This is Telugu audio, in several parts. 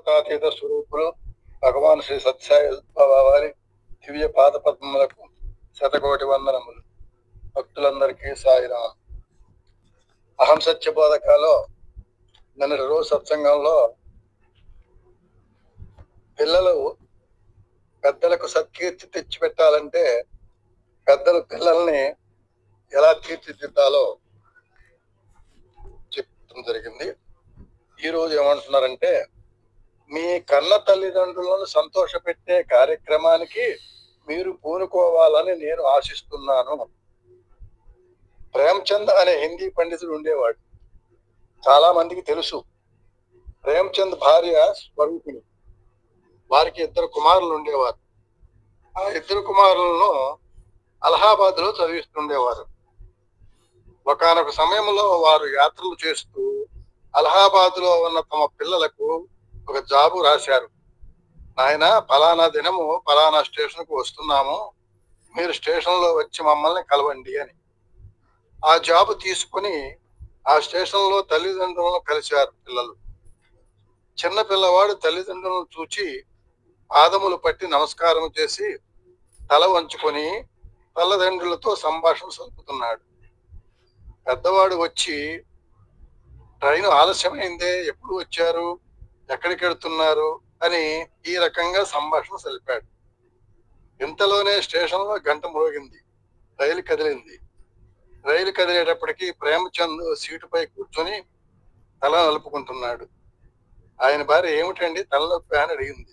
కల్పతాతీత స్వరూపులు భగవాన్ శ్రీ సత్యసాయి బాబా వారి దివ్య పాద పద్మములకు శతకోటి వందనములు. భక్తులందరికీ సాయిరాం. అహం సత్య బోధకాలో నిన్నటి రోజు సత్సంగంలో పిల్లలు పెద్దలకు సత్కీర్తి తెచ్చిపెట్టాలంటే పెద్దలు పిల్లల్ని ఎలా తీర్చిదిద్దాలో చెప్పడం జరిగింది. ఈ రోజు ఏమంటున్నారంటే, మీ కన్న తల్లిదండ్రులను సంతోషపెట్టే కార్యక్రమానికి మీరు పూనుకోవాలని నేను ఆశిస్తున్నాను. ప్రేమ్చంద్ అనే హిందీ పండితుడు ఉండేవాడు. చాలా మందికి తెలుసు. ప్రేమ్చంద్ భార్య స్వరూపిణి. వారికి 2 కుమారులు ఉండేవారు. ఆ 2 కుమారులను అలహాబాద్ లో చదివిస్తుండేవారు. ఒకానొక సమయంలో వారు యాత్రలు చేస్తూ అలహాబాద్ లో ఉన్న తమ పిల్లలకు ఒక జాబు రాశారు. నాయన, ఫలానా దినము ఫలానా స్టేషన్ కు వస్తున్నాము, మీరు స్టేషన్ లో వచ్చి మమ్మల్ని కలవండి అని. ఆ జాబు తీసుకుని ఆ స్టేషన్ లో తల్లిదండ్రులను కలిశారు పిల్లలు. చిన్న పిల్లవాడు తల్లిదండ్రులను చూచి పాదములు పట్టి నమస్కారం చేసి తల వంచుకొని తల్లిదండ్రులతో సంభాషణ సలుపుతున్నాడు. పెద్దవాడు వచ్చి, ట్రైన్ ఆలస్యమైందే, ఎప్పుడు వచ్చారు, ఎక్కడికి వెళ్తున్నారు అని ఈ రకంగా సంభాషణ సలిపాడు. ఇంతలోనే స్టేషన్ లో గంట మ్రోగింది. రైలు కదిలింది. రైలు కదిలేటప్పటికి ప్రేమచంద్ సీటుపై కూర్చొని తల నలుపుకుంటున్నాడు. ఆయన భార్య, ఏమిటండి తలనొప్పి అని అడిగింది.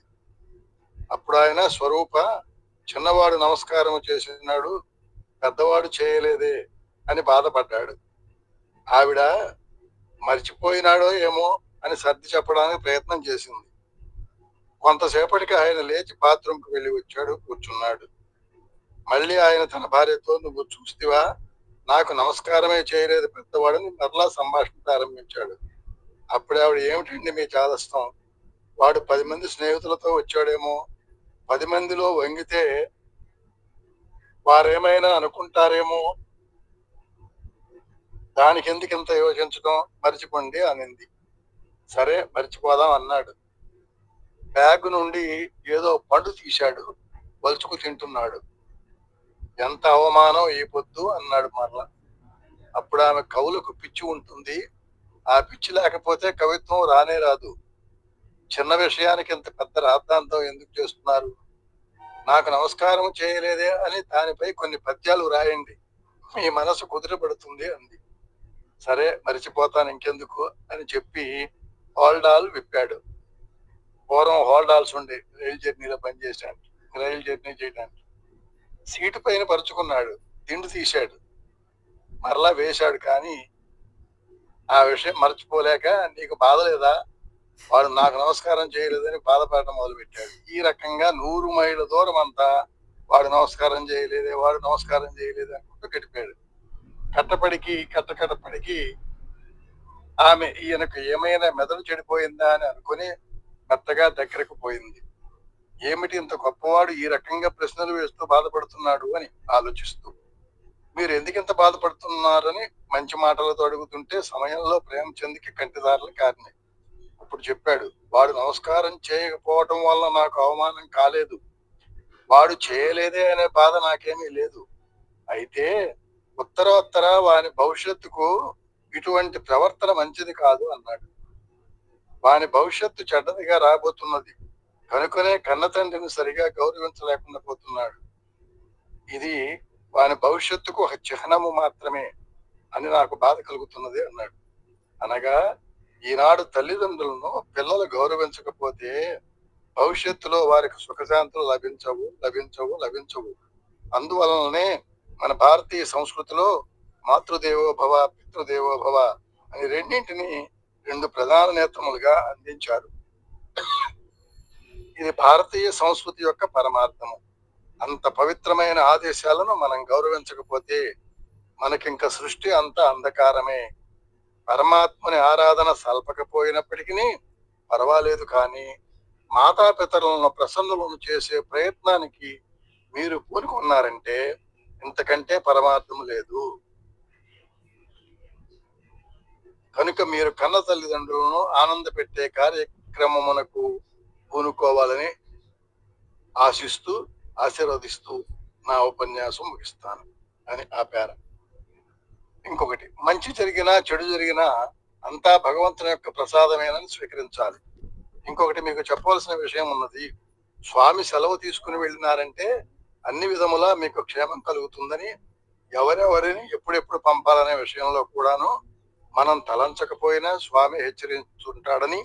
అప్పుడు ఆయన, స్వరూప, చిన్నవాడు నమస్కారం చేసినాడు, పెద్దవాడు చేయలేదే అని బాధపడ్డాడు. ఆవిడ మర్చిపోయినాడో ఏమో అని సర్ది చెప్పడానికి ప్రయత్నం చేసింది. కొంతసేపటికి ఆయన లేచి బాత్రూంకి వెళ్ళి వచ్చాడు, కూర్చున్నాడు. మళ్ళీ ఆయన తన భార్యతో, నువ్వు చూస్తివా, నాకు నమస్కారమే చేయలేదు పెద్దవాడని మరలా సంభాషణ ప్రారంభించాడు. అప్పుడు ఆవిడ, ఏమిటండి మీ చాదస్తం, వాడు 10 మంది స్నేహితులతో వచ్చాడేమో, 10 మందిలో వంగితే వారేమైనా అనుకుంటారేమో, దానికి ఎందుకు ఇంత యోచించడం, మర్చిపోండి అనింది. సరే మర్చిపోదాం అన్నాడు. బ్యాగ్ నుండి ఏదో పండు తీశాడు, వలుచుకు తింటున్నాడు. ఎంత అవమానం ఈ పొద్దు అన్నాడు మరలా. అప్పుడు ఆమె, కవులకు పిచ్చి ఉంటుంది, ఆ పిచ్చి లేకపోతే కవిత్వం రానే రాదు. చిన్న విషయానికి ఇంత పెద్ద రాద్ధాంతం ఎందుకు చేస్తున్నారు, నాకు నమస్కారం చేయలేదే అని దానిపై కొన్ని పద్యాలు రాయండి, మీ మనసు కుదిరపడుతుంది అంది. సరే మరిచిపోతాను ఇంకెందుకు అని చెప్పి హోల్డాల్ విప్పాడు. పూర్వం హోల్డాల్స్ ఉండే రైలు జర్నీలో పనిచేసాడు. రైలు జర్నీ చేయడానికి సీటు పైన పరుచుకున్నాడు. దిండు తీశాడు, మరలా వేశాడు. కానీ ఆ విషయం మర్చిపోలేక, నీకు బాధ లేదా, వాడు నాకు నమస్కారం చేయలేదని బాధపడటం మొదలు పెట్టాడు. ఈ రకంగా 100 మైళ్ళ దూరం అంతా వాడు నమస్కారం చేయలేదే, వాడు నమస్కారం చేయలేదే అనుకుంటూ గడిపాడు. కట్టపడికి ఆమె ఈయనకు ఏమైనా మెదడు చెడిపోయిందా అని అనుకుని మెత్తగా దగ్గరకు పోయింది. ఏమిటి ఇంత గొప్పవాడు ఈ రకంగా ప్రశ్నలు వేస్తూ బాధపడుతున్నాడు అని ఆలోచిస్తూ, మీరు ఎందుకు ఇంత బాధపడుతున్నారని మంచి మాటలతో అడుగుతుంటే సమయంలో ప్రేమచంద్కి కంటిదారులు కారినాయి. అప్పుడు చెప్పాడు, వాడు నమస్కారం చేయకపోవటం వల్ల నాకు అవమానం కాలేదు, వాడు చేయలేదే అనే బాధ నాకేమీ లేదు. అయితే ఉత్తరోత్తర వాని భవిష్యత్తుకు ఇటువంటి ప్రవర్తన మంచిది కాదు అన్నాడు. వాని భవిష్యత్తు చెడ్డదిగా రాబోతున్నది కనుకనే కన్న తండ్రిని సరిగా గౌరవించలేకుండా పోతున్నాడు. ఇది వాని భవిష్యత్తుకు ఒక చిహ్నము మాత్రమే అని నాకు బాధ కలుగుతున్నది అన్నాడు. అనగా, ఈనాడు తల్లిదండ్రులను పిల్లలు గౌరవించకపోతే భవిష్యత్తులో వారికి సుఖశాంతులు లభించవు. అందువలననే మన భారతీయ సంస్కృతిలో మాతృదేవో భవ, పితృదేవో భవ అని రెండింటిని 2 ప్రధాన నేత్రములుగా అందించారు. ఇది భారతీయ సంస్కృతి యొక్క పరమార్థము. అంత పవిత్రమైన ఆదేశాలను మనం గౌరవించకపోతే మనకింక సృష్టి అంతా అంధకారమే. పరమాత్మని ఆరాధన సల్పకపోయినప్పటికీ పర్వాలేదు, కానీ మాతాపితరులను ప్రసన్నులను చేసే ప్రయత్నానికి మీరు పూనుకున్నారంటే ఇంతకంటే పరమార్థము లేదు. కనుక మీరు కన్న తల్లిదండ్రులను ఆనంద పెట్టే కార్యక్రమమునకు పూనుకోవాలని ఆశిస్తూ ఆశీర్వదిస్తూ నా ఉపన్యాసం ముగిస్తాను అని ఆపారు. ఇంకొకటి, మంచి జరిగినా చెడు జరిగినా అంతా భగవంతుని యొక్క ప్రసాదమేనని స్వీకరించాలి. ఇంకొకటి మీకు చెప్పవలసిన విషయం ఉన్నది. స్వామి సెలవు తీసుకుని వెళ్ళినారంటే అన్ని విధములా మీకు క్షేమం కలుగుతుందని, ఎవరెవరిని ఎప్పుడెప్పుడు పంపాలనే విషయంలో కూడాను మనం తలంచకపోయినా స్వామి హెచ్చరించుంటాడని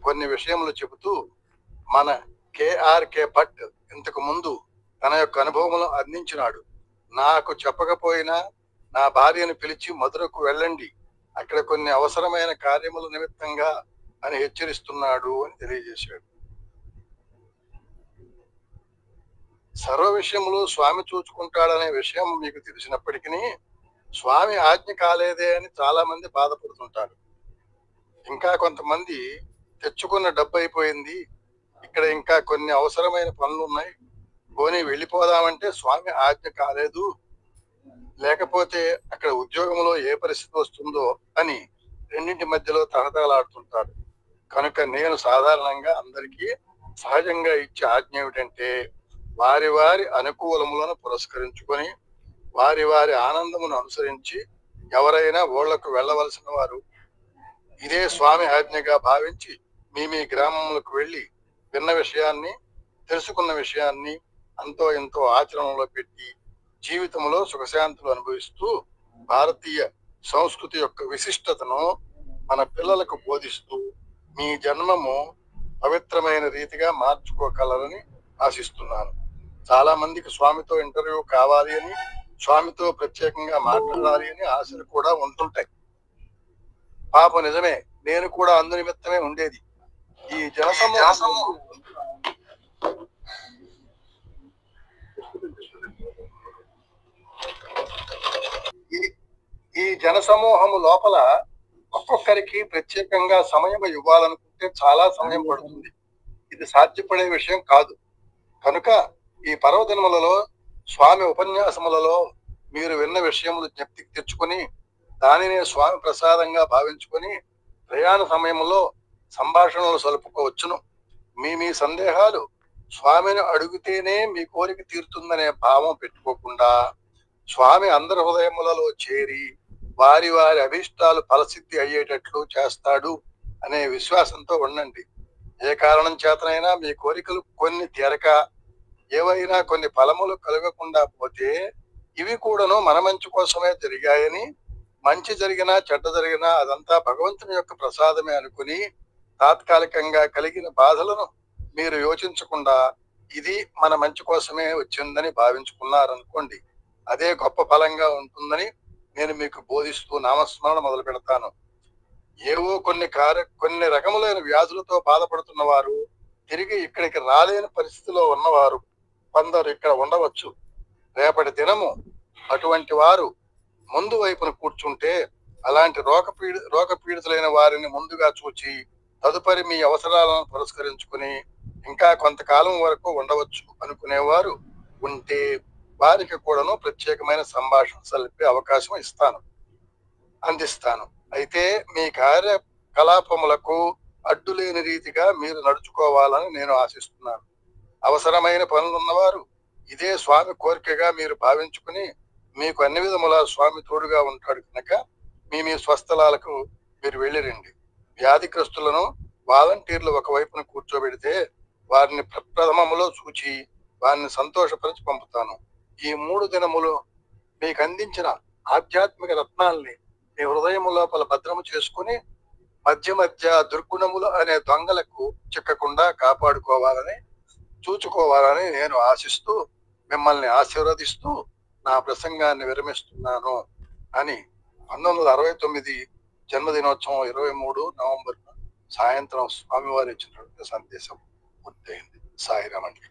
కొన్ని విషయములు చెబుతూ మన KRK భట్ ఇంతకు ముందు తన యొక్క అనుభవములను అందించినాడు. నాకు చెప్పకపోయినా నా భార్యను పిలిచి మధురకు వెళ్ళండి, అక్కడ కొన్ని అవసరమైన కార్యముల నిమిత్తంగా అని హెచ్చరిస్తున్నాడు అని తెలియజేశాడు. సర్వ విషయములు స్వామి చూచుకుంటాడనే విషయం మీకు తెలిసినప్పటికీ స్వామి ఆజ్ఞ కాలేదే అని చాలా మంది బాధపడుతుంటారు. ఇంకా కొంతమంది తెచ్చుకున్న డబ్బు అయిపోయింది, ఇక్కడ ఇంకా కొన్ని అవసరమైన పనులు ఉన్నాయి, పోనీ వెళ్ళిపోదామంటే స్వామి ఆజ్ఞ కాలేదు, లేకపోతే అక్కడ ఉద్యోగంలో ఏ పరిస్థితి వస్తుందో అని రెండింటి మధ్యలో తహతహలాడుతుంటారు. కనుక నేను సాధారణంగా అందరికీ సహజంగా ఇచ్చే ఆజ్ఞ ఏమిటంటే, వారి వారి అనుకూలములను పురస్కరించుకొని వారి వారి ఆనందమును అనుసరించి ఎవరైనా ఊళ్ళకు వెళ్ళవలసిన వారు ఇదే స్వామి ఆజ్ఞగా భావించి మీ గ్రామములకు వెళ్ళి విన్న విషయాన్ని, తెలుసుకున్న విషయాన్ని అంతో ఎంతో ఆచరణలో పెట్టి జీవితంలో సుఖశాంతులు అనుభవిస్తూ భారతీయ సంస్కృతి యొక్క విశిష్టతను మన పిల్లలకు బోధిస్తూ మీ జన్మము పవిత్రమైన రీతిగా మార్చుకోగలరని ఆశిస్తున్నాను. చాలా మందికి స్వామితో ఇంటర్వ్యూ కావాలి అని, స్వామితో ప్రత్యేకంగా మాట్లాడాలి అని ఆశలు కూడా ఉంటుంటాయి. పాప నిజమే, నేను కూడా అందు నిమిత్తమే ఉండేది. ఈ జనసమూహము లోపల ఒక్కొక్కరికి ప్రత్యేకంగా సమయం ఇవ్వాలనుకుంటే చాలా సమయం పడుతుంది. ఇది సాధ్యపడే విషయం కాదు. కనుక ఈ పర్వదినములలో స్వామి ఉపన్యాసములలో మీరు విన్న విషయములు జ్ఞప్తికి తెచ్చుకొని దానినే స్వామి ప్రసాదంగా భావించుకొని ప్రయాణ సమయంలో సంభాషణలు సలుపుకోవచ్చును. మీ సందేహాలు స్వామిని అడిగితేనే మీ కోరిక తీరుతుందనే భావం పెట్టుకోకుండా స్వామి అందరి హృదయములలో చేరి వారి వారి అభీష్టాలు ఫలసిద్ధి అయ్యేటట్లు చేస్తాడు అనే విశ్వాసంతో ఉండండి. ఏ కారణం చేతనైనా మీ కోరికలు కొన్ని తీరక ఏవైనా కొన్ని ఫలములు కలగకుండా పోతే ఇవి కూడాను మన మంచి కోసమే జరిగాయని, మంచి జరిగినా చెడ్డ జరిగినా అదంతా భగవంతుని యొక్క ప్రసాదమే అనుకుని తాత్కాలికంగా కలిగిన బాధలను మీరు యోచించకుండా ఇది మన మంచి కోసమే వచ్చిందని భావించుకున్నారనుకోండి, అదే గొప్ప ఫలంగా ఉంటుందని నేను మీకు బోధిస్తూ నామస్మరణ మొదలు పెడతాను. ఏవో కొన్ని రకములైన వ్యాధులతో బాధపడుతున్న వారు తిరిగి ఇక్కడికి రాలేని పరిస్థితిలో ఉన్నవారు కొందరు ఇక్కడ ఉండవచ్చు. రేపటి దినము అటువంటి వారు ముందు వైపున కూర్చుంటే అలాంటి రోగ పీడితులైన వారిని ముందుగా చూచి తదుపరి మీ అవసరాలను పురస్కరించుకుని ఇంకా కొంతకాలం వరకు ఉండవచ్చు అనుకునేవారు ఉంటే వారికి కూడాను ప్రత్యేకమైన సంభాషణ సలిపే అవకాశం అందిస్తాను. అయితే మీ కార్యకలాపములకు అడ్డులేని రీతిగా మీరు నడుచుకోవాలని నేను ఆశిస్తున్నాను. అవసరమైన పనులున్నవారు ఇదే స్వామి కోరికగా మీరు భావించుకుని మీకు అన్ని విధములా స్వామి తోడుగా ఉంటాడు కనుక మీ స్వస్థలాలకు మీరు వెళ్ళిరండి. వ్యాధిగ్రస్తులను వాలంటీర్లు ఒకవైపున కూర్చోబెడితే వారిని ప్రప్రథమములో చూచి వారిని సంతోషపరిచి పంపుతాను. ఈ 3 దినములు మీకు అందించిన ఆధ్యాత్మిక రత్నాల్ని మీ హృదయము లోపల భద్రము చేసుకుని మధ్య మధ్య దుర్గుణములు అనే దొంగలకు చిక్కకుండా చూచుకోవాలని నేను ఆశిస్తూ మిమ్మల్ని ఆశీర్వదిస్తూ నా ప్రసంగాన్ని విరమిస్తున్నాను అని 1969 జన్మదినోత్సవం 23 నవంబర్ సాయంత్రం స్వామివారు ఇచ్చినటువంటి సందేశం పూర్తయింది. సాయిరామండి.